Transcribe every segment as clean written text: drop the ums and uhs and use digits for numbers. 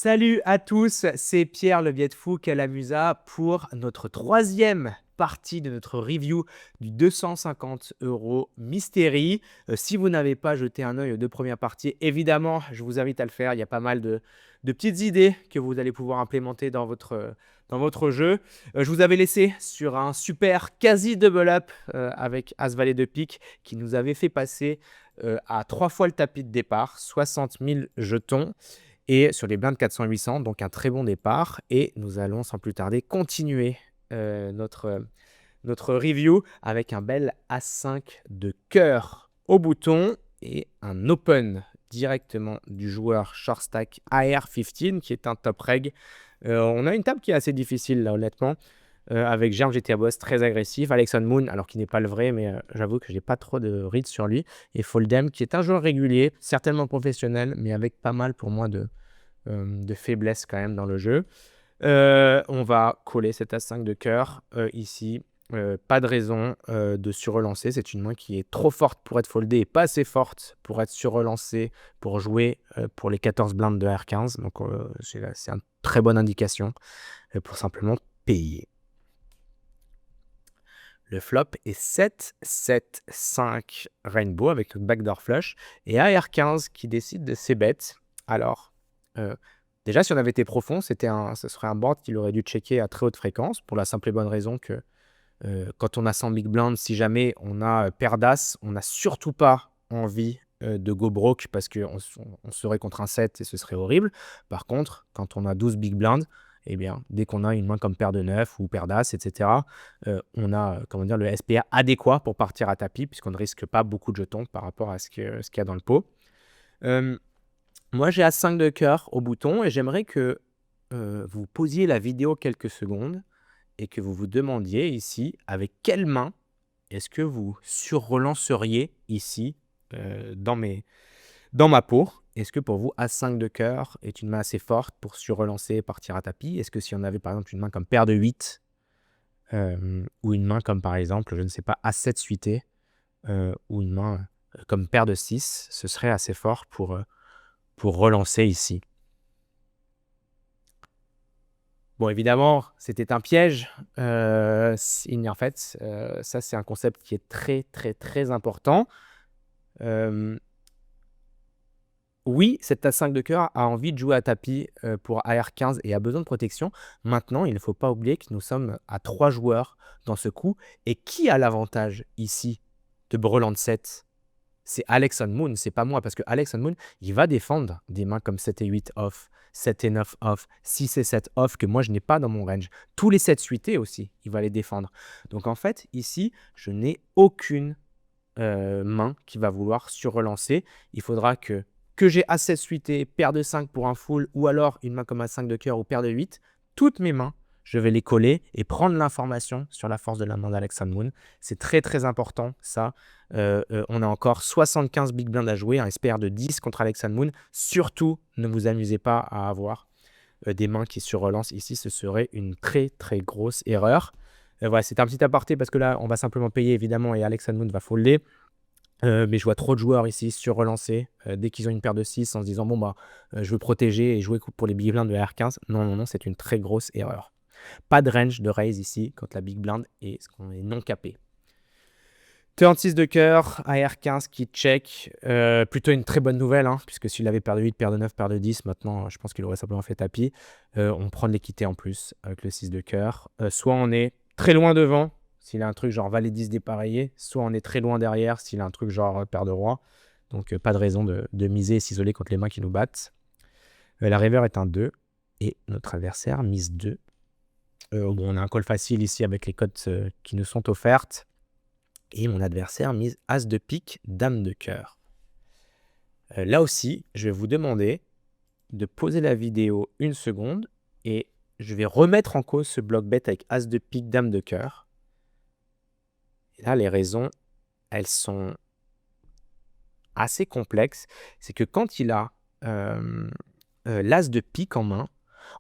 Salut à tous, c'est Pierre le Viet-Fou Calamusa pour notre troisième partie de notre review du 250 € Mystery. Si vous n'avez pas jeté un œil aux deux premières parties, évidemment, je vous invite à le faire. Il y a pas mal de petites idées que vous allez pouvoir implémenter dans votre jeu. Je vous avais laissé sur un super quasi double up avec As-Valet de pique qui nous avait fait passer à 3 fois le tapis de départ, 60 000 jetons. Et sur les blindes 400-800, donc un très bon départ. Et nous allons sans plus tarder continuer notre review avec un bel As5 de cœur au bouton et un open directement du joueur short stack AR15 qui est un top reg. On a une table qui est assez difficile là honnêtement. Avec Germ GTA Boss très agressif, Alexon Moon alors qu'il n'est pas le vrai mais j'avoue que j'ai pas trop de reads sur lui, et Foldem qui est un joueur régulier, certainement professionnel mais avec pas mal pour moi de faiblesse quand même dans le jeu. On va coller cet As5 de cœur ici. Pas de raison de surrelancer. C'est une main qui est trop forte pour être foldée et pas assez forte pour être surrelancée pour jouer pour les 14 blindes de R15. Donc c'est une très bonne indication pour simplement payer. Le flop est 7, 7, 5 Rainbow avec le backdoor flush et AR15 qui décide de ses bêtes. Alors, déjà, si on avait été profond, ce serait un board qu'il aurait dû checker à très haute fréquence pour la simple et bonne raison que quand on a 100 big blind, si jamais on a paire d'as, on n'a surtout pas envie de go broke parce qu'on serait contre un 7 et ce serait horrible. Par contre, quand on a 12 big blind, eh bien, dès qu'on a une main comme paire de 9 ou paire d'as, etc., on a le SPA adéquat pour partir à tapis puisqu'on ne risque pas beaucoup de jetons par rapport à ce qu'il y a dans le pot. Moi, j'ai As5 de cœur au bouton et j'aimerais que vous posiez la vidéo quelques secondes et que vous vous demandiez ici avec quelle main est-ce que vous surrelanceriez ici dans ma peau. Est-ce que pour vous, As5 de cœur est une main assez forte pour surrelancer et partir à tapis? Est-ce que si on avait par exemple une main comme paire de 8 ou une main comme par exemple, je ne sais pas, As7 suité ou une main comme paire de 6, ce serait assez fort pour relancer ici? Bon, évidemment, c'était un piège. En fait, ça, c'est un concept qui est très, très, très important. Oui, cet As5 de cœur a envie de jouer à tapis pour AR15 et a besoin de protection. Maintenant, il ne faut pas oublier que nous sommes à 3 joueurs dans ce coup. Et qui a l'avantage ici de Breland 7? C'est Alexon Moon, c'est pas moi, parce que Alexon Moon, il va défendre des mains comme 7 et 8 off, 7 et 9 off, 6 et 7 off, que moi je n'ai pas dans mon range. Tous les 7 suités aussi, il va les défendre. Donc en fait, ici, je n'ai aucune main qui va vouloir surrelancer. Il faudra que j'ai As7 suité, paire de 5 pour un full, ou alors une main comme As5 de cœur ou paire de 8. Toutes mes mains, je vais les coller et prendre l'information sur la force de la main d'Alexon Moon. C'est très très important ça. On a encore 75 big blinds à jouer, un SPR de 10 contre Alexon Moon. Surtout, ne vous amusez pas à avoir des mains qui surrelancent ici. Ce serait une très très grosse erreur. Voilà, c'est un petit aparté parce que là, on va simplement payer évidemment et Alexon Moon va folder. Mais je vois trop de joueurs ici surrelancer dès qu'ils ont une paire de 6 en se disant bon bah je veux protéger et jouer pour les big blinds de R15. Non, non, non, c'est une très grosse erreur. Pas de range de raise ici quand la big blind est non capé. Turn 6 de cœur, AR15 qui check. Plutôt une très bonne nouvelle, hein, puisque s'il avait paire de 8, paire de 9, paire de 10, maintenant je pense qu'il aurait simplement fait tapis. On prend de l'équité en plus avec le 6 de cœur. Soit on est très loin devant, s'il a un truc genre valet 10 dépareillé, soit on est très loin derrière s'il a un truc genre paire de roi. Donc pas de raison de miser et s'isoler contre les mains qui nous battent. La river est un 2 et notre adversaire mise 2. Bon, on a un call facile ici avec les cotes qui nous sont offertes. Et mon adversaire mise As de pique, Dame de cœur. Là aussi, je vais vous demander de poser la vidéo une seconde et je vais remettre en cause ce bloc bet avec As de pique, Dame de cœur. Et là, les raisons, elles sont assez complexes. C'est que quand il a l'As de pique en main,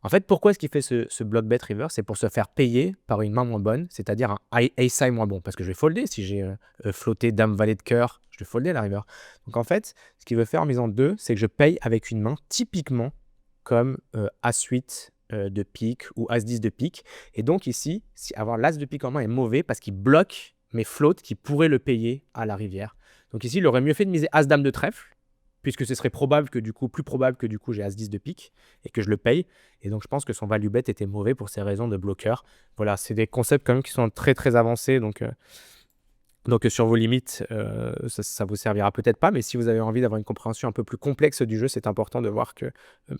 en fait, pourquoi est-ce qu'il fait ce block bet river? C'est pour se faire payer par une main moins bonne, c'est-à-dire un ace high moins bon. Parce que je vais folder si j'ai flotté dame valet de cœur, je vais folder la river. Donc en fait, ce qu'il veut faire en misant 2, c'est que je paye avec une main typiquement comme As-8 de pique ou As-10 de pique. Et donc ici, avoir l'As de pique en main est mauvais parce qu'il bloque mes floats qui pourraient le payer à la rivière. Donc ici, il aurait mieux fait de miser As-Dame de trèfle, puisque ce serait probable que du coup, plus probable que du coup, j'ai As-10 de pique et que je le paye. Et donc, je pense que son value bet était mauvais pour ces raisons de bloqueur. Voilà, c'est des concepts quand même qui sont très, très avancés. Donc sur vos limites, ça vous servira peut-être pas, mais si vous avez envie d'avoir une compréhension un peu plus complexe du jeu, c'est important de voir que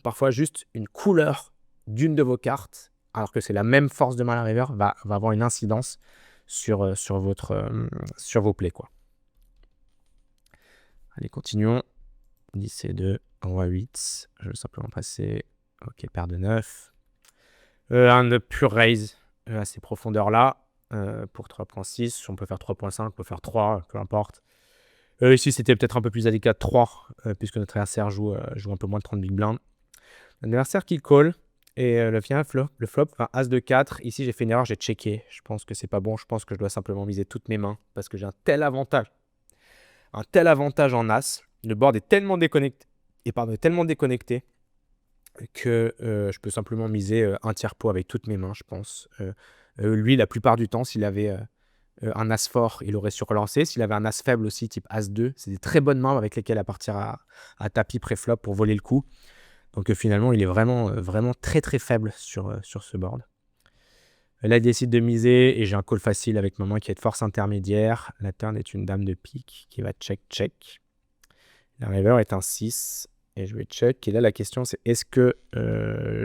parfois juste une couleur d'une de vos cartes, alors que c'est la même force de main à la river, va avoir une incidence sur vos plays, quoi. Allez, continuons. 10 et 2, roi 8. Je vais simplement passer. Ok, paire de 9. Un pur raise à ces profondeurs-là. Pour 3.6, on peut faire 3.5, on peut faire 3, peu importe. Ici, c'était peut-être un peu plus délicat de 3, puisque notre adversaire joue un peu moins de 30 big blind. L'adversaire qui call, et le flop, enfin As de 4. Ici, j'ai fait une erreur, j'ai checké. Je pense que c'est pas bon, je pense que je dois simplement miser toutes mes mains, parce que j'ai un tel avantage en As. Le board est tellement déconnecté, que je peux simplement miser un tiers pot avec toutes mes mains, je pense. Lui, la plupart du temps, s'il avait un As fort, il aurait surlancé. S'il avait un As faible aussi, type As-2, c'est des très bonnes mains avec lesquelles à partir à tapis pré-flop pour voler le coup. Donc finalement, il est vraiment très très faible sur ce board. Là, il décide de miser et j'ai un call facile avec ma main qui est de force intermédiaire. La turn est une dame de pique qui va check. La river est un 6 et je vais check. Et là, la question, c'est est-ce que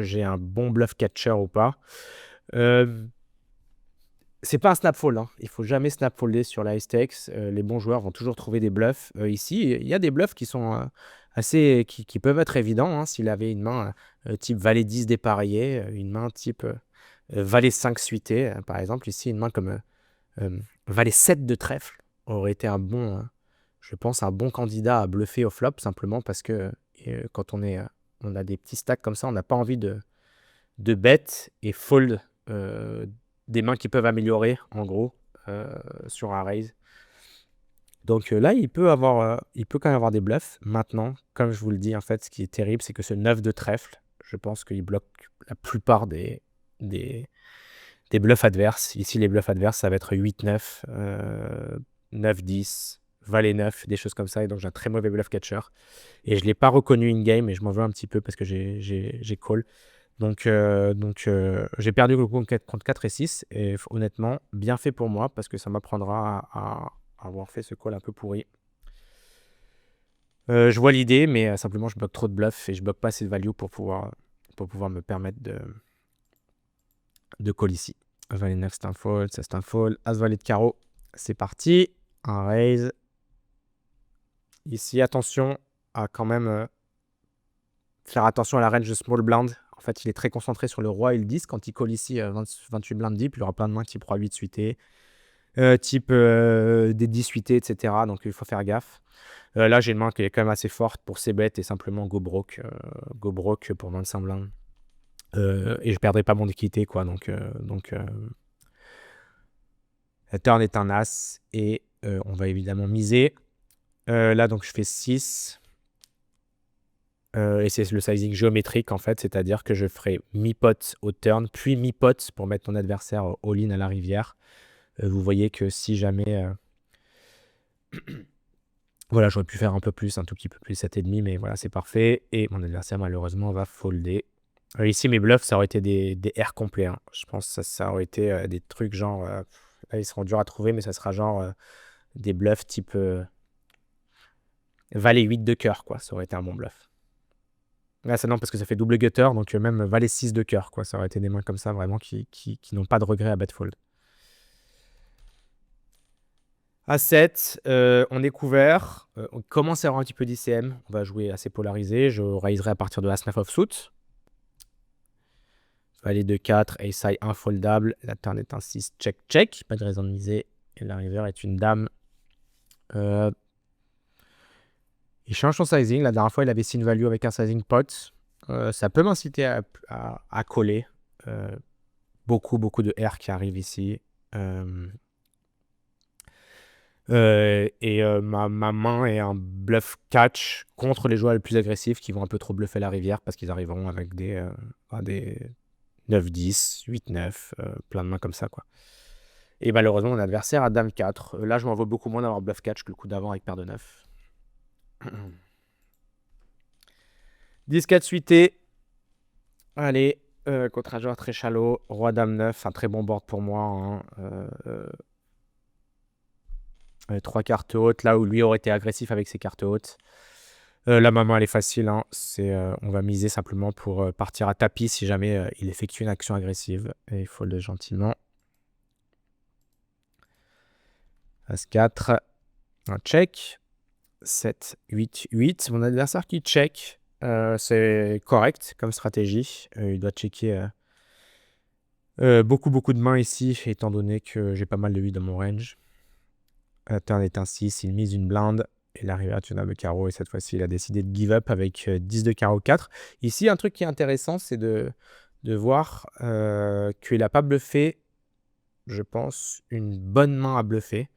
j'ai un bon bluff catcher ou pas? C'est pas un snap fold, hein. Il faut jamais snap folder sur la high stakes. Les bons joueurs vont toujours trouver des bluffs. Ici, il y a des bluffs qui sont qui peuvent être évidents, hein. S'il avait une main type valet 10 dépareillé, une main type valet 5 suité, par exemple. Ici, une main comme valet 7 de trèfle aurait été je pense, un bon candidat à bluffer au flop, simplement parce que quand on a des petits stacks comme ça, on n'a pas envie de bet et fold des mains qui peuvent améliorer, en gros, sur un raise. Donc là, il peut quand même avoir des bluffs. Maintenant, comme je vous le dis, en fait, ce qui est terrible, c'est que ce 9 de trèfle, je pense qu'il bloque la plupart des bluffs adverses. Ici, les bluffs adverses, ça va être 8-9, 9-10, valet 9, des choses comme ça. Et donc, j'ai un très mauvais bluff catcher. Et je ne l'ai pas reconnu in-game et je m'en veux un petit peu parce que j'ai call. Donc j'ai perdu le coup contre 4 et 6. Et honnêtement, bien fait pour moi parce que ça m'apprendra à avoir fait ce call un peu pourri. Je vois l'idée, mais simplement, je bloque trop de bluff et je bloque pas assez de value pour pouvoir me permettre de call ici. Valet 9, c'est un fold, ça c'est un fold. As valet de carreau, c'est parti. Un raise. Ici, attention à quand même faire attention à la range de small blind. En fait, il est très concentré sur le roi et le 10. Quand il call ici 28 blind deep, il aura plein de mains type roi 8 suité, type des 10 suités, etc. Donc, il faut faire gaffe. Là, j'ai une main qui est quand même assez forte pour ses bêtes et simplement go broke pour 25 blindes. Et je perdrai pas mon équité, quoi. Donc la turn est un as et on va évidemment miser. Là, donc, je fais 6. Et c'est le sizing géométrique, en fait, c'est-à-dire que je ferai mi-pot au turn, puis mi-pot pour mettre mon adversaire all-in à la rivière. Vous voyez que si jamais... voilà, j'aurais pu faire un peu plus, un tout petit peu plus, 7,5, mais voilà, c'est parfait. Et mon adversaire, malheureusement, va folder. Ici, mes bluffs, ça aurait été des airs complets, hein. Je pense que ça aurait été des trucs genre... là, ils seront durs à trouver, mais ça sera genre des bluffs type valet 8 de cœur, quoi. Ça aurait été un bon bluff. Là, ça non, parce que ça fait double gutter, donc même valet 6 de cœur, quoi. Ça aurait été des mains comme ça, vraiment, qui n'ont pas de regret à bet fold. A7, on est couvert. On commence à avoir un petit peu d'ICM. On va jouer assez polarisé. Je raiserai à partir de As-9 offsuit. Valet de 4, Ace-High infoldable. La turn est un 6, check. Pas de raison de miser. Et la river est une dame. Il change son sizing. La dernière fois, il avait sin value avec un sizing pot. Ça peut m'inciter à coller. Beaucoup de R qui arrivent ici. Ma main est un bluff catch contre les joueurs les plus agressifs qui vont un peu trop bluffer la rivière parce qu'ils arriveront avec des 9-10, 8-9, plein de mains comme ça, quoi. Et malheureusement, mon adversaire a dame 4. Là, je m'en veux beaucoup moins d'avoir bluff catch que le coup d'avant avec paire de 9. 10-4 suité. Allez, contre un joueur très shallow. Roi dame 9, un très bon board pour moi, hein. 3 cartes hautes, là où lui aurait été agressif avec ses cartes hautes. La main, elle est facile, hein. On va miser simplement pour partir à tapis si jamais il effectue une action agressive. Et il fold gentiment. As-4, un check. 7, 8, 8. Mon adversaire qui check. C'est correct comme stratégie. Il doit checker beaucoup de mains ici, étant donné que j'ai pas mal de 8 dans mon range. Turn est un 6, il mise une blinde. Et la rivière turnable carreau. Et cette fois-ci, il a décidé de give up avec 10 de carreau 4. Ici, un truc qui est intéressant, c'est de voir qu'il n'a pas bluffé, je pense, une bonne main à bluffer.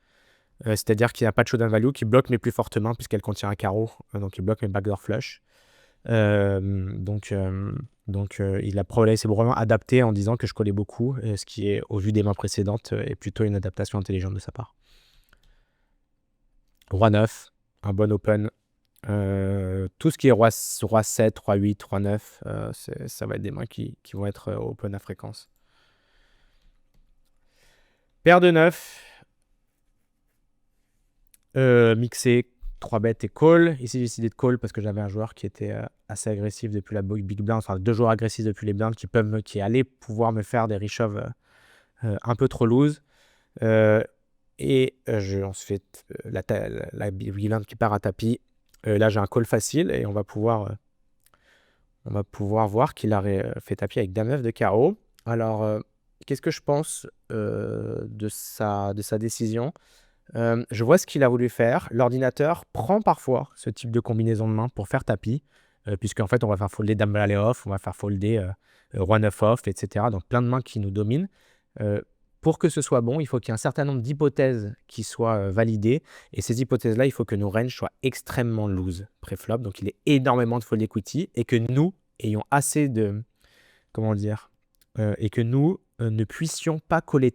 C'est-à-dire qu'il n'a pas de showdown value, qui bloque mes plus fortes mains puisqu'elle contient un carreau. Donc, il bloque mes backdoor flush. Il a probablement, c'est vraiment adapté en disant que je collais beaucoup, ce qui est, au vu des mains précédentes, est plutôt une adaptation intelligente de sa part. Roi 9, un bon open. Tout ce qui est roi 7, roi 8, roi 9, ça va être des mains qui vont être open à fréquence. Paire de 9. Mixé 3 bêtes et call. Ici, j'ai décidé de call parce que j'avais un joueur qui était assez agressif depuis la big blind. Enfin, 2 joueurs agressifs depuis les blinds qui allaient pouvoir me faire des reshove un peu trop loose. Ensuite, la big blind qui part à tapis. Là, j'ai un call facile et on va pouvoir voir qu'il a fait tapis avec dame 9 de carreau. Alors, qu'est-ce que je pense de sa décision ? Je vois ce qu'il a voulu faire. L'ordinateur prend parfois ce type de combinaison de main pour faire tapis, puisqu'en fait, on va faire folder dame valet off, on va faire folder roi 9 off, etc. Donc, plein de mains qui nous dominent. Pour que ce soit bon, il faut qu'il y ait un certain nombre d'hypothèses qui soient validées. Et ces hypothèses-là, il faut que nos ranges soient extrêmement loose pré-flop. Donc, il est énormément de fold equity et que nous ayons assez de... Comment dire et que nous ne puissions pas coller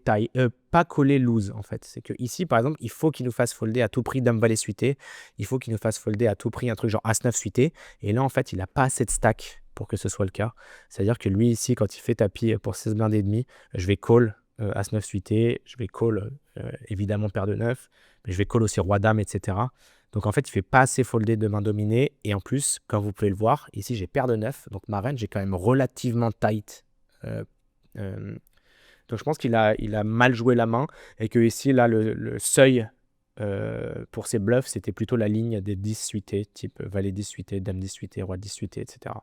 pas coller loose, en fait. C'est que ici, par exemple, il faut qu'il nous fasse folder à tout prix dame valet suité. Il faut qu'il nous fasse folder à tout prix un truc genre as 9 suité. Et là, en fait, il n'a pas assez de stack pour que ce soit le cas. C'est-à-dire que lui, ici, quand il fait tapis pour 16 blindes et demi, je vais call as 9 suité. Je vais call, évidemment, paire de 9. Mais je vais call aussi roi dame, etc. Donc, en fait, il ne fait pas assez folder de main dominée. Et en plus, comme vous pouvez le voir, ici, j'ai paire de 9. Donc, ma range est quand même relativement tight. Donc, je pense qu'il a mal joué la main et que ici, là, le seuil pour ses bluffs, c'était plutôt la ligne des 10 suités, type valet 10 suité, dame 10 suité, roi 10 suité, etc.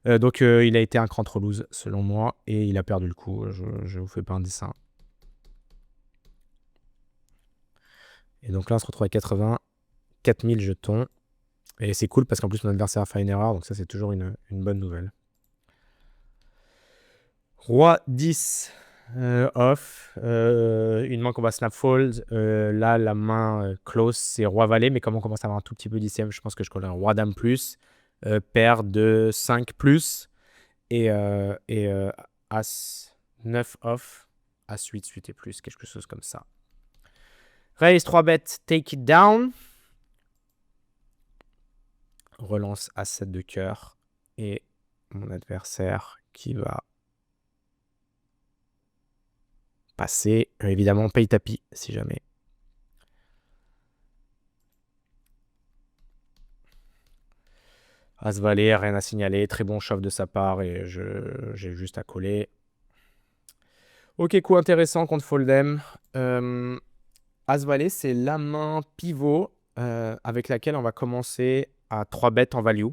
Donc, il a été un cran trop loose, selon moi, et il a perdu le coup. Je ne vous fais pas un dessin. Et donc là, on se retrouve à 84 000 jetons. Et c'est cool parce qu'en plus, mon adversaire a fait une erreur, donc ça, c'est toujours une bonne nouvelle. Roi 10 off, une main qu'on va snap fold. Là, la main close, c'est roi valet, mais comme on commence à avoir un tout petit peu d'ICM, je pense que je colle un roi dame plus, paire de 5 plus, et as 9 off, as 8 suité plus, quelque chose comme ça. Raise 3 bêtes, take it down. Relance as 7 de cœur, et mon adversaire qui va passer, évidemment, paye tapis si jamais. As valet, rien à signaler, très bon shove de sa part et j'ai juste à coller. Ok, coup intéressant contre Fold'em. As valet, c'est la main pivot avec laquelle on va commencer à 3 bêtes en value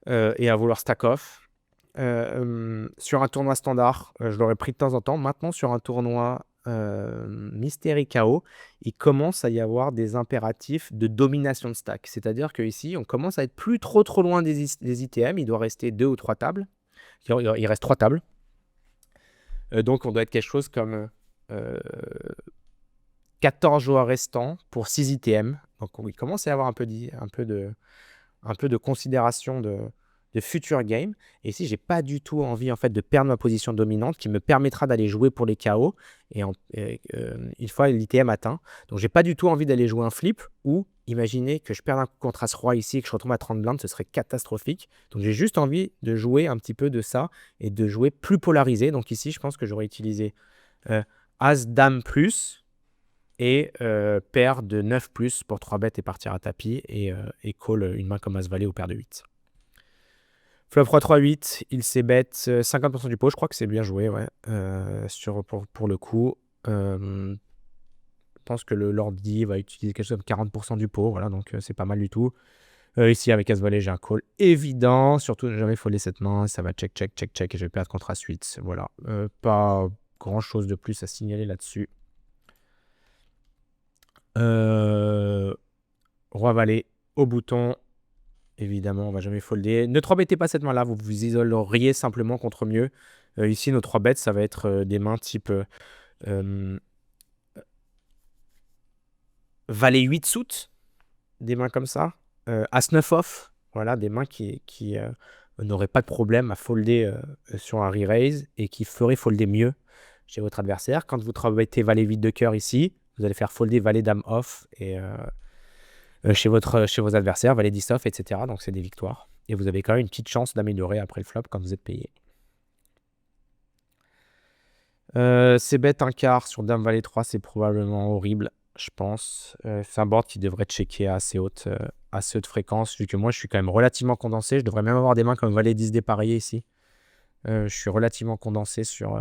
et à vouloir stack off. Sur un tournoi standard, je l'aurais pris de temps en temps. Maintenant, sur un tournoi Mystery KO, il commence à y avoir des impératifs de domination de stack. C'est-à-dire qu'ici, on commence à être plus trop loin des ITM. Il doit rester 2 ou 3 tables. Il reste 3 tables. Donc, on doit être quelque chose comme 14 joueurs restants pour 6 ITM. Donc il commence à y avoir un peu de considération de futur game. Et ici, j'ai pas du tout envie en fait de perdre ma position dominante qui me permettra d'aller jouer pour les KO une fois l'ITM atteint. Donc j'ai pas du tout envie d'aller jouer un flip ou imaginez que je perde un coup contre As-Roi ici et que je retombe à 30 blindes, ce serait catastrophique. Donc j'ai juste envie de jouer un petit peu de ça et de jouer plus polarisé. Donc ici, je pense que j'aurais utilisé As-Dame plus et paire de 9 plus pour 3 bêtes et partir à tapis et call une main comme As-Valet ou paire de 8. Flop Roi 3-8, il s'est bet 50% du pot, je crois que c'est bien joué, ouais, pour le coup. Je pense que le Lord D va utiliser quelque chose comme 40% du pot, voilà, donc c'est pas mal du tout. Ici, avec As-Valet, j'ai un call évident, surtout ne jamais folder cette main, ça va check, check, check, check, et je vais perdre contre As-8, voilà. Pas grand-chose de plus à signaler là-dessus. Roi-Valet au bouton. Évidemment, on va jamais folder. Ne 3-bettez pas cette main-là, vous vous isoleriez simplement contre mieux. Ici, nos 3 bêtes, ça va être des mains type Valet 8 suit, des mains comme ça. As-9 off, voilà, des mains qui n'auraient pas de problème à folder sur un re-raise et qui feraient folder mieux chez votre adversaire. Quand vous 3-bettez Valet 8 de cœur ici, vous allez faire folder Valet Dame off et chez vos adversaires, Valet 10 off, etc. Donc c'est des victoires. Et vous avez quand même une petite chance d'améliorer après le flop quand vous êtes payé. C'est bête un quart sur Dame Valet 3, c'est probablement horrible, je pense. C'est un board qui devrait checker à assez haute fréquence, vu que moi je suis quand même relativement condensé. Je devrais même avoir des mains comme Valet 10 dépareillé ici. Je suis relativement condensé sur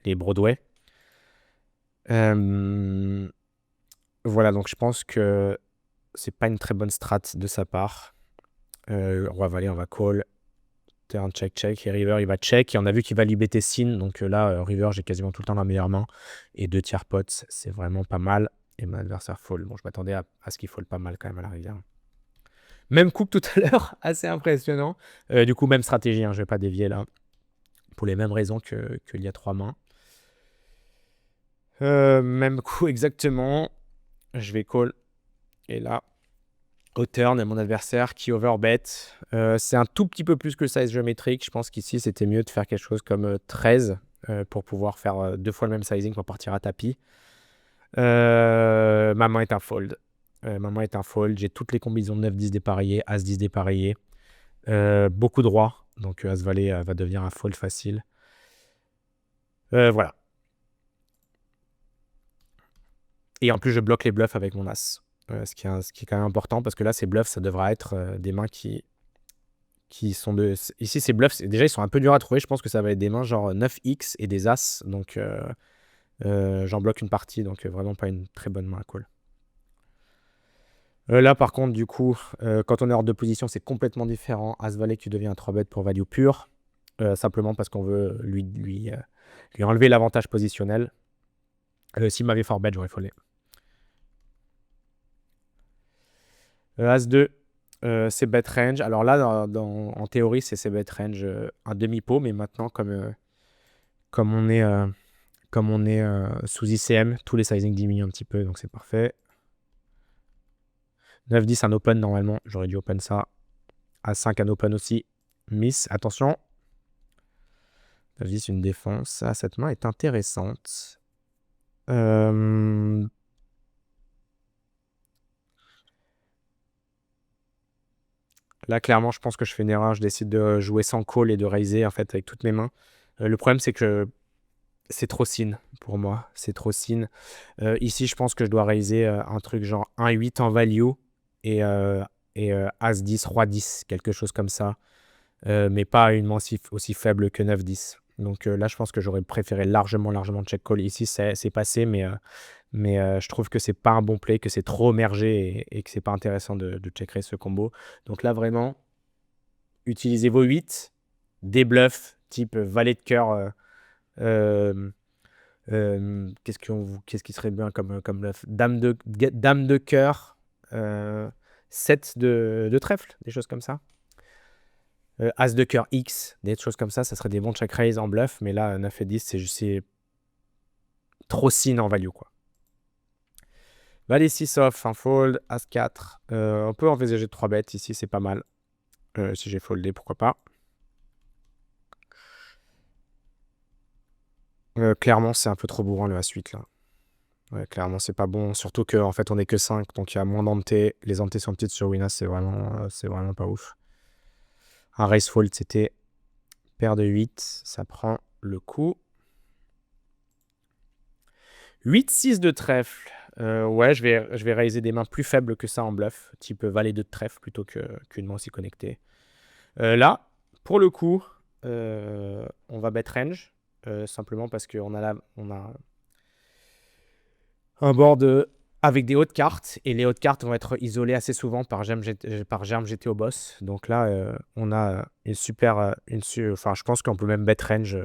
les Broadway. Voilà, donc je pense que c'est pas une très bonne strat de sa part. Roi Valet, on va call. Turn check check et River il va check et on a vu qu'il va lui bêter Sin, donc là River j'ai quasiment tout le temps la meilleure main et 2 tiers pots c'est vraiment pas mal et mon adversaire fold. Bon, je m'attendais à ce qu'il fold pas mal quand même à la rivière. Même coup que tout à l'heure, assez impressionnant. Du coup même stratégie, hein, je vais pas dévier là pour les mêmes raisons qu'il y a 3 mains. Même coup exactement, je vais call et là au turn, mon adversaire qui overbet. C'est un tout petit peu plus que le size géométrique. Je pense qu'ici, c'était mieux de faire quelque chose comme 13 pour pouvoir faire 2 fois le même sizing pour partir à tapis. Ma main est un fold. J'ai toutes les combinaisons de 9-10 dépareillées, As-10 dépareillé. Beaucoup de rois. Donc As-Valet va devenir un fold facile. Voilà. Et en plus, je bloque les bluffs avec mon As. Ce qui est quand même important parce que là, ces bluffs, ça devra être des mains qui sont de... Ici, ces bluffs, déjà, ils sont un peu durs à trouver. Je pense que ça va être des mains genre 9x et des As. Donc, j'en bloque une partie. Donc, vraiment pas une très bonne main à call. Là, par contre, du coup, quand on est hors de position, c'est complètement différent. As-Valet qui devient un 3-bet pour value pure. Simplement parce qu'on veut lui enlever l'avantage positionnel. S'il m'avait 4-bet, j'aurais foldé. As-2. C'est bet range. Alors là, en théorie, c'est bet range un demi-pot, mais maintenant, comme on est sous ICM, tous les sizing diminuent un petit peu, donc c'est parfait. 9-10, un open normalement, j'aurais dû open ça. A5, un open aussi. Miss, attention. 9-10, une défense. Ah, cette main est intéressante. Là, clairement, je pense que je fais une erreur. Je décide de jouer sans call et de raiser en fait avec toutes mes mains. Le problème, c'est que c'est trop sin pour moi. C'est trop sin. Ici, je pense que je dois raiser un truc genre 1-8 en value et As-10, Roi-10, quelque chose comme ça. Mais pas une main aussi faible que 9-10. Donc là, je pense que j'aurais préféré largement check call. Ici, c'est passé, mais je trouve que c'est pas un bon play, que c'est trop mergé et que c'est pas intéressant de check raise ce combo. Donc là, vraiment, utilisez vos 8, des bluffs type valet de cœur. Qu'est-ce qui serait bien comme bluff? Dame de cœur, 7 de trèfle, des choses comme ça. As de cœur X, des choses comme ça serait des bons check raise en bluff, mais là 9 et 10 c'est trop sin en value quoi. Valet 6 off, un fold, As-4. On peut envisager 3 bêtes ici, c'est pas mal. Si j'ai foldé, pourquoi pas. Clairement, c'est un peu trop bourrin le As-8 là. Ouais, clairement, c'est pas bon. Surtout qu'en fait, on est que 5, donc il y a moins d'antés. Les antés sont petites sur Winas, c'est vraiment pas ouf. Un raise fold, c'était paire de 8. Ça prend le coup. 8-6 de trèfle. Ouais, je vais raiser des mains plus faibles que ça en bluff, type valet 2 de trèfle plutôt qu'une main aussi connectée. Là, pour le coup, on va bet range, simplement parce qu'on a, on a un board avec des hautes cartes, et les hautes cartes vont être isolées assez souvent par germe GT au boss. Donc là, on a une super... enfin, je pense qu'on peut même bet range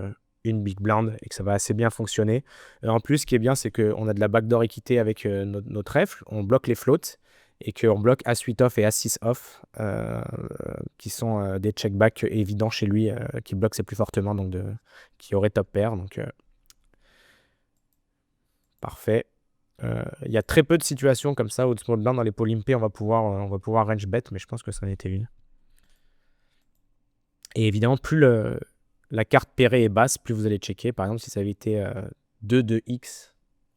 une big blind et que ça va assez bien fonctionner. En plus, ce qui est bien, c'est qu'on a de la backdoor équité avec nos trèfles, on bloque les floats, et qu'on bloque As-8 off et As-6 off, qui sont des checkbacks évidents chez lui, qui bloquent ses plus fortement, donc qui aurait top pair. Donc, parfait. Il y a très peu de situations comme ça où de small blind dans les polympées, on va pouvoir range bet, mais je pense que ça en était une. Et évidemment, plus la carte pairée est basse, plus vous allez checker. Par exemple, si ça avait été 2 de X,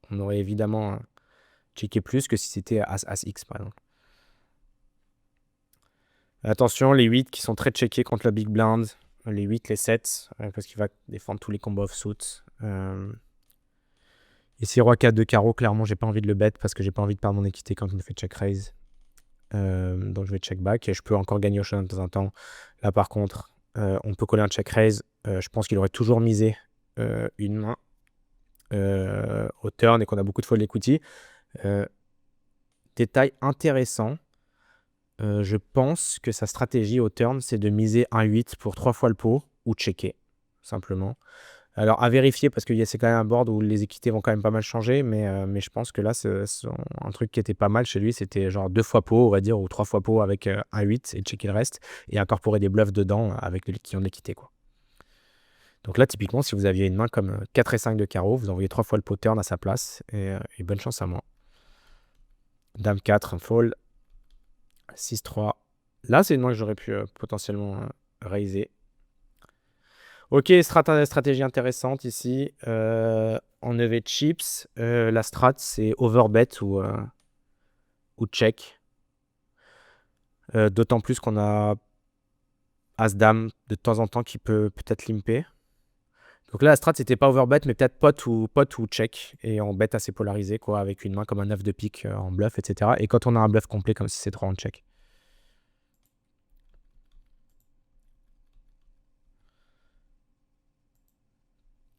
on aurait évidemment checké plus que si c'était As-X, par exemple. Attention, les 8 qui sont très checkés contre la big blind. Les 8, les 7, parce qu'il va défendre tous les combos offsuit. Ici, roi 4 de carreau, clairement, j'ai pas envie de le bet parce que j'ai pas envie de perdre mon équité quand il me fait check raise. Donc je vais check back et je peux encore gagner au showdown de temps en temps. Là, par contre, on peut coller un check raise. Je pense qu'il aurait toujours misé une main au turn et qu'on a beaucoup de fold equity. Détail intéressant. Je pense que sa stratégie au turn, c'est de miser un 8 pour 3 fois le pot ou checker, simplement. Alors, à vérifier, parce que c'est quand même un board où les équités vont quand même pas mal changer, mais je pense que là, un truc qui était pas mal chez lui, c'était genre 2 fois pot, on va dire, ou 3 fois pot avec un 8 et checker le reste, et incorporer des bluffs dedans avec les qui ont de l'équité, quoi. Donc là, typiquement, si vous aviez une main comme 4 et 5 de carreau, vous envoyez 3 fois le pot turn à sa place, et bonne chance à moi. Dame 4, un fold. 6-3. Là, c'est une main que j'aurais pu potentiellement raiser. Ok, stratégie intéressante ici. En EV chips, la strat, c'est overbet ou check. D'autant plus qu'on a As-Dame de temps en temps qui peut peut-être limper. Donc là, la strat, c'était pas overbet, mais peut-être pot ou check. Et on bet assez polarisé, quoi, avec une main comme un 9 de pique en bluff, etc. Et quand on a un bluff complet, comme si c'est 3 en check.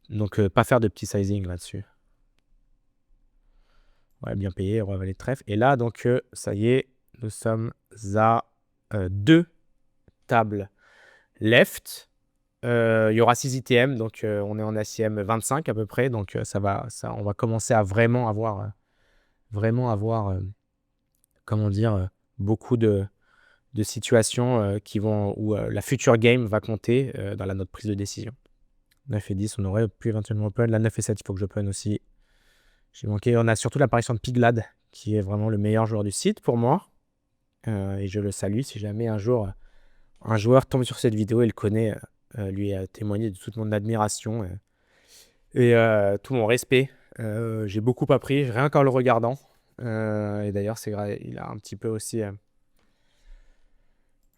Donc, pas faire de petit sizing là-dessus. Ouais, bien payé, roi valet de trèfle. Et là, donc, ça y est, nous sommes à 2 tables left. Il y aura 6 ITM, donc on est en ACM 25 à peu près. Donc, on va commencer à vraiment avoir comment dire, beaucoup de situations où la future game va compter dans notre prise de décision. 9 et 10, on aurait pu éventuellement open. La 9 et 7, il faut que j'open aussi. J'ai manqué. On a surtout l'apparition de Piglad, qui est vraiment le meilleur joueur du site pour moi. Et je le salue si jamais un jour un joueur tombe sur cette vidéo et le connaît, lui a témoigné de toute mon admiration et tout mon respect. J'ai beaucoup appris, rien qu'en le regardant. Et d'ailleurs, c'est vrai, il a un petit peu aussi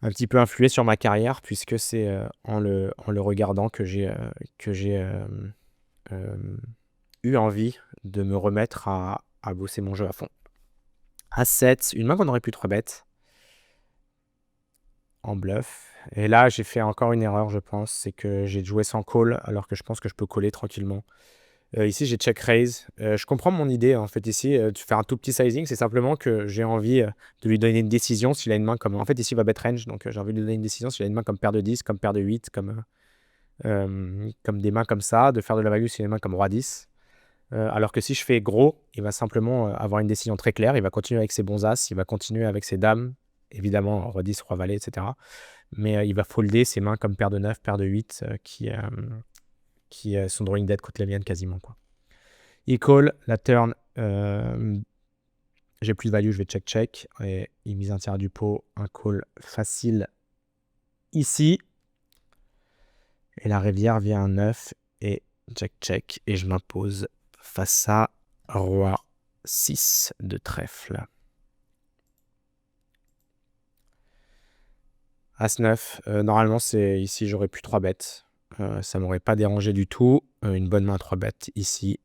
un petit peu influé sur ma carrière, puisque c'est en le regardant que j'ai eu envie de me remettre à bosser mon jeu à fond. A7, une main qu'on aurait pu 3 bêtes en bluff. Et là, j'ai fait encore une erreur, je pense. C'est que j'ai joué sans call, alors que je pense que je peux coller tranquillement. Ici, j'ai check raise. Je comprends mon idée, en fait, ici. Tu fais un tout petit sizing. C'est simplement que j'ai envie de lui donner une décision s'il a une main comme... En fait, ici, il va bet range. Donc, j'ai envie de lui donner une décision s'il a une main comme paire de 10, comme paire de 8, comme des mains comme ça. De faire de la value s'il a une main comme roi 10. Alors que si je fais gros, il va simplement avoir une décision très claire. Il va continuer avec ses bons as. Il va continuer avec ses dames. Évidemment, roi 10, roi valet, etc. Mais il va folder ses mains comme paire de 9, paire de 8 qui sont drawing dead contre la mienne quasiment, quoi. Il call, la turn j'ai plus de value, je vais check. Et il mise un tiers du pot, un call facile ici. Et la rivière vient à 9 et check. Et je m'impose face à roi 6 de trèfle. As-9, normalement, c'est ici, j'aurais pu 3 bêtes. Ça m'aurait pas dérangé du tout. Une bonne main à 3 bêtes ici.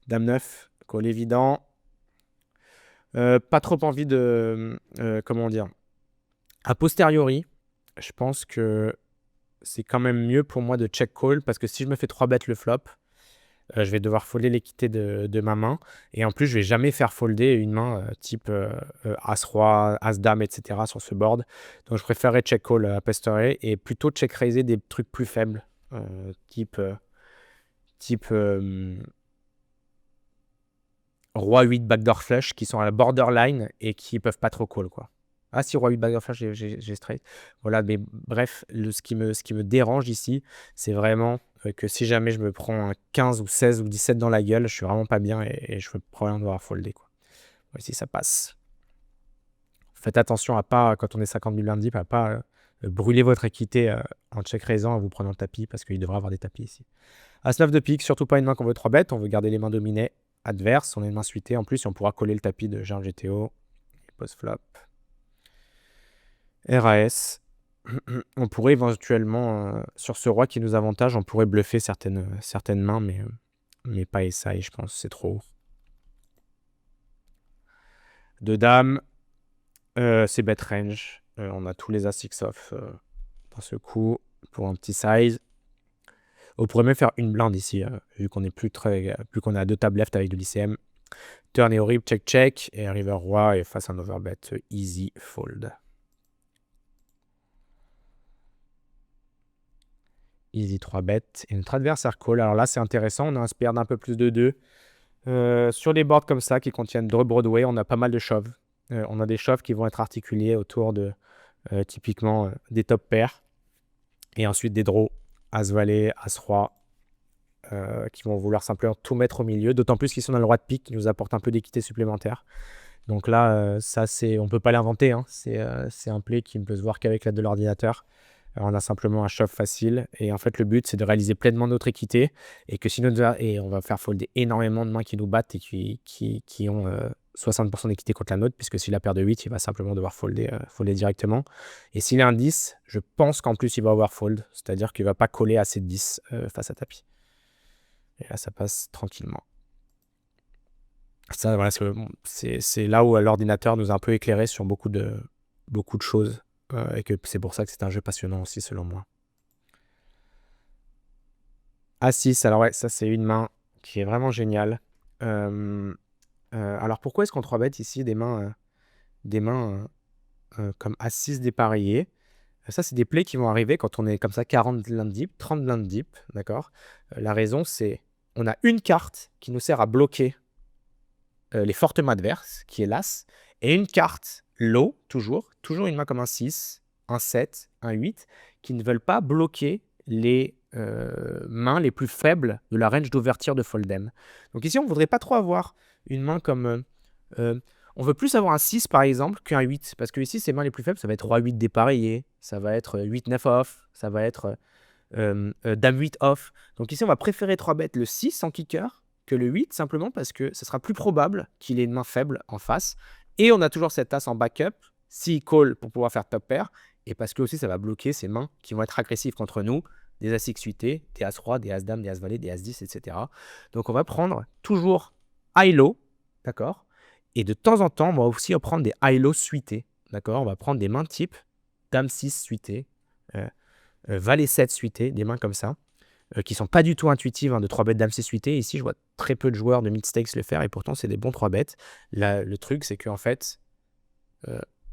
Dame 9, call évident. Pas trop envie de... comment dire? A posteriori, je pense que c'est quand même mieux pour moi de check call parce que si je me fais 3 bêtes le flop, je vais devoir folder l'équité de ma main. Et en plus, je vais jamais faire folder une main type As-Roi, As-Dame, etc. sur ce board. Donc, je préférerais check call a posteriori et plutôt check raiser des trucs plus faibles, type Roi 8 backdoor flush qui sont à la borderline et qui peuvent pas trop call, quoi. Ah si, Roi 8 backdoor flush, j'ai straight. Voilà, mais bref, ce qui me dérange ici, c'est vraiment que si jamais je me prends un 15 ou 16 ou 17 dans la gueule, je suis vraiment pas bien et je peux probablement devoir folder, quoi. Ici, ça passe. Faites attention à pas, quand on est 50 000 blind deep, à pas brûler votre équité en check raisant en vous prenant le tapis parce qu'il devrait avoir des tapis ici. As-9 de pique, surtout pas une main qu'on veut 3 bêtes, on veut garder les mains dominées adverses, on a une main suitée en plus et on pourra coller le tapis de Germe GTO. Post-flop. RAS. On pourrait éventuellement, sur ce roi qui nous avantage, on pourrait bluffer certaines mains, mais pas SI, je pense, c'est trop haut. De dame, c'est bet range. On a tous les as 6 off dans ce coup pour un petit size. On pourrait même faire une blinde ici, vu qu'on est plus qu'on est à 2 tables left avec de l'ICM. Turn est horrible, check. Et river roi et face à un overbet, easy fold. Easy 3 bêtes. Et notre adversaire call. Alors là, c'est intéressant. On a un spare d'un peu plus de 2. Sur les boards comme ça qui contiennent draw Broadway, on a pas mal de shoves. On a des shoves qui vont être articulés autour de typiquement des top pairs. Et ensuite des draws As-Valet, As-Roi. Qui vont vouloir simplement tout mettre au milieu. D'autant plus qu'ils sont dans le roi de pique qui nous apporte un peu d'équité supplémentaire. Donc là, ça, on ne peut pas l'inventer. Hein. C'est un play qui ne peut se voir qu'avec l'aide de l'ordinateur. On a simplement un shove facile. Et en fait, le but, c'est de réaliser pleinement notre équité. Et que et on va faire folder énormément de mains qui nous battent et qui ont 60% d'équité contre la nôtre. Puisque s'il a paire de 8, il va simplement devoir folder directement. Et s'il a un 10, je pense qu'en plus, il va avoir fold. C'est-à-dire qu'il ne va pas coller assez de 10 face à tapis. Et là, ça passe tranquillement. Ça, voilà, c'est là où l'ordinateur nous a un peu éclairé sur beaucoup de choses. Et que c'est pour ça que c'est un jeu passionnant aussi, selon moi. A6, alors ouais, ça c'est une main qui est vraiment géniale. Alors pourquoi est-ce qu'on 3 bet ici des mains comme A6 dépareillées? Ça, c'est des plays qui vont arriver quand on est comme ça 40 blind deep, 30 blind deep, d'accord? La raison, c'est on a une carte qui nous sert à bloquer les fortes mains adverses, qui est l'As, et une carte low, toujours une main comme un 6, un 7, un 8, qui ne veulent pas bloquer les mains les plus faibles de la range d'ouverture de Fold'em. Donc ici, on ne voudrait pas trop avoir une main comme... on veut plus avoir un 6 par exemple qu'un 8, parce que ici, ces mains les plus faibles, ça va être roi 8 dépareillé, ça va être 8-9 off, ça va être dame 8 off. Donc ici, on va préférer 3 bêtes le 6 en kicker que le 8, simplement parce que ce sera plus probable qu'il ait une main faible en face. Et on a toujours cette as en backup, s'il call pour pouvoir faire top pair, et parce que aussi ça va bloquer ces mains qui vont être agressives contre nous, des as X suités, des as roi, des as dame, des as valet, des as 10, etc. Donc on va prendre toujours high-low, d'accord? Et de temps en temps, on va aussi prendre des high-low suités, d'accord? On va prendre des mains type dame 6 suitée, valet 7 suité, des mains comme ça, qui sont pas du tout intuitives, hein, de 3 bêtes dame 6 suité. Ici, je vois très peu de joueurs de mid-stakes le faire, et pourtant, c'est des bons 3 bêtes. Là, le truc, c'est qu'en fait,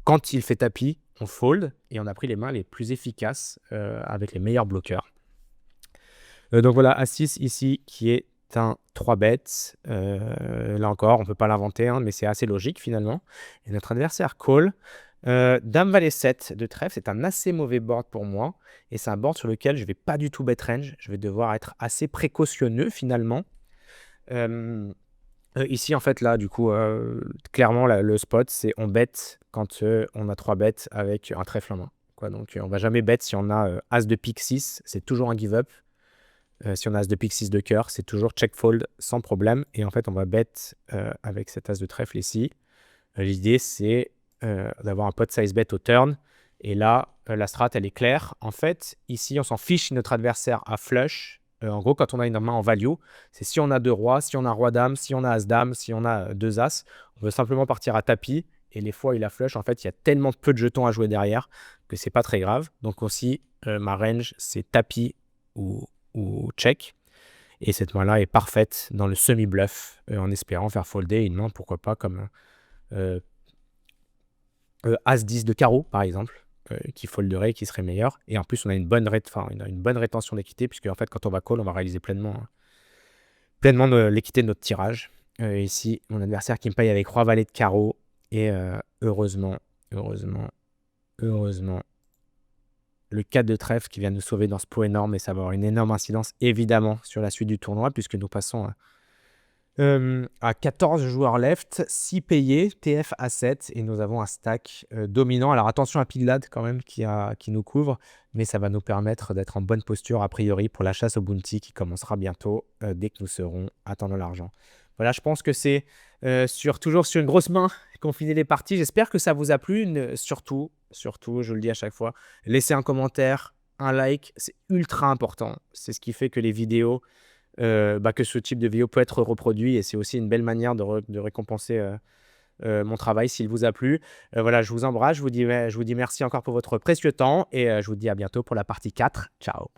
quand il fait tapis, on fold, et on a pris les mains les plus efficaces avec les meilleurs bloqueurs. Donc voilà, A6 ici, qui est un 3 bêtes. Là encore, on ne peut pas l'inventer, hein, mais c'est assez logique finalement. Et notre adversaire call. Dame valet 7 de trèfle, c'est un assez mauvais board pour moi et c'est un board sur lequel je vais pas du tout bet range. Je vais devoir être assez précautionneux finalement. Hem, ici en fait là du coup, clairement le spot c'est on bet quand, on a 3 bêtes avec un trèfle en main, quoi. Donc, on va jamais bet si on a, as de pique 6, c'est toujours un give up. Si on a as de pique 6 de cœur, c'est toujours check fold sans problème et en fait on va bet, avec cet as de trèfle ici. L'idée c'est, d'avoir un pot size bet au turn et là, la strat elle est claire. En fait, ici on s'en fiche si notre adversaire a flush. En gros, quand on a une main en value, c'est si on a 2 rois, si on a roi dame, si on a as dame, si on a, 2 as. On veut simplement partir à tapis et les fois où il a flush, en fait, il y a tellement peu de jetons à jouer derrière que c'est pas très grave. Donc aussi, ma range, c'est tapis ou check et cette main-là est parfaite dans le semi-bluff, en espérant faire folder une main, pourquoi pas comme, heu as 10 de carreau, par exemple, qui folderait, qui serait meilleur. Et en plus, on a une bonne rétention d'équité, puisque en fait, quand on va call, on va réaliser pleinement l'équité de notre tirage. Ici, mon adversaire qui me paye avec roi valet de carreau. Et heureusement, le 4 de trèfle qui vient nous sauver dans ce pot énorme. Et ça va avoir une énorme incidence, évidemment, sur la suite du tournoi, puisque nous passons à 14 joueurs left, 6 payés, TF à 7 et nous avons un stack dominant. Alors attention à Piglad quand même qui nous couvre, mais ça va nous permettre d'être en bonne posture a priori pour la chasse au bounty qui commencera bientôt dès que nous serons attendant l'argent. Voilà, je pense que c'est toujours sur une grosse main qu'on finit les parties. J'espère que ça vous a plu. Surtout, je le dis à chaque fois, laissez un commentaire, un like, c'est ultra important. C'est ce qui fait que les vidéos que ce type de vidéo peut être reproduit et c'est aussi une belle manière de récompenser mon travail s'il vous a plu. Voilà, je vous embrasse, je vous dis merci encore pour votre précieux temps et je vous dis à bientôt pour la partie 4. Ciao.